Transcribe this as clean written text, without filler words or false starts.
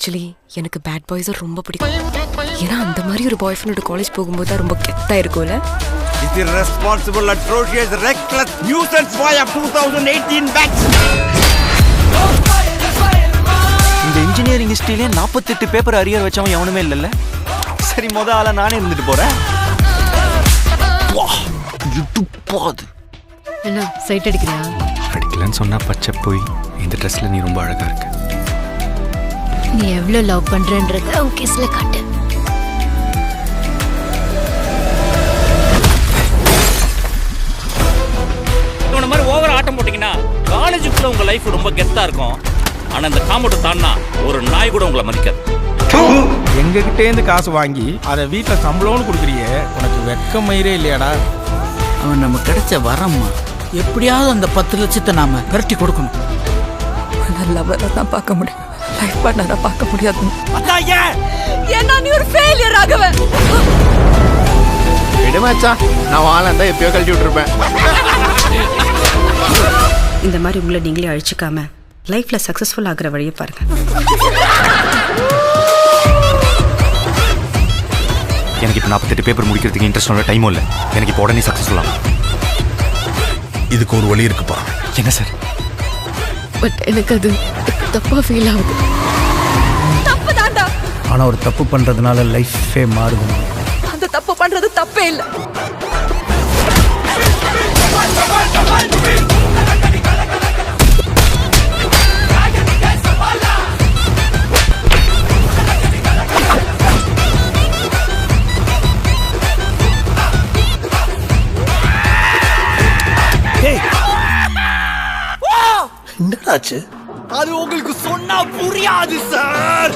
Actually எனக்கு bad பாய்ஸை ரொம்ப பிடிக்கும். ஏன்னா அந்த மாதிரி ஒரு பாய் ஃப்ரெண்டோட காலேஜ் போகும்போது தான் ரொம்ப கெத்தா இருக்கும்ல. It's the responsible, atrocious, reckless nuisance boy of 2018 batch. இந்த இன்ஜினியரிங் ஹிஸ்டரியிலே 48 பேப்பர் அரியர் வச்சவன் எவனுமே இல்லைல்ல. சரி, மொத ஆளா நானே இருந்துட்டு போறேன். என்ன சைட் அடிக்கிறியா? அடிக்கலன்னு சொன்னா பச்சை போய். இந்த ட்ரெஸ்ல நீ ரொம்ப அழகா இருக்க. நீ எவ்வளவு லவ் பண்றன்றத ஓகேஸ்ல காட்டு. இந்த மாதிரி ஓவர் ஆட்டம் போட்டீங்கன்னா காலேஜுக்குள்ள உங்க லைஃப் ரொம்ப கெத்தா இருக்கும். ஆனா இந்த காம்பவுண்ட் தாண்டா ஒரு நாய் கூட உங்களை மதிக்காது. எங்ககிட்டேருந்து காசு வாங்கி அதை வீட்டில் சம்பளம்னு கொடுக்குறியே, உனக்கு வெக்க மயிரே இல்லையாடா? அவன் நம்ம கிடைச்ச வரம்மா. எப்படியாவது அந்த 10 லட்சத்தை நாம விரட்டி கொடுக்கணும். லவ்வரை தான் பார்க்க முடியும், லைஃப் பார்ட்னரா பார்க்க முடியாது. ஏன்னா நீ ஒரு ஃபெயிலியர் ஆகவே. விடுமாச்சா, நான் வாழந்தா எப்பயோ கழட்டி விட்டுருப்பேன். இந்த மாதிரி உங்களை நீங்களே அழிச்சுக்காம லைஃப்ல சக்சஸ்ஃபுல் ஆகிற வழியை பாருங்க. எனக்கு இப்போ 48 பேப்பர் முடிக்கிறதுக்கு இன்ட்ரெஸ்ட் டைமும் இல்லை. எனக்கு இப்போ உடனே சக்ஸஸ்ஃபுல் ஆகும். இதுக்கு ஒரு வழி இருக்குப்பா. என்ன சார்? பட் எனக்கு அது தப்பா ஃபீல் ஆகுது. தப்பு தாண்டா. ஆனால் ஒரு தப்பு பண்ணுறதுனால லைஃபே மாறுது. அந்த தப்பு பண்றது தப்பே இல்லை. என்னடாச்சு? அது உங்களுக்கு சொன்னா புரியாது சார்.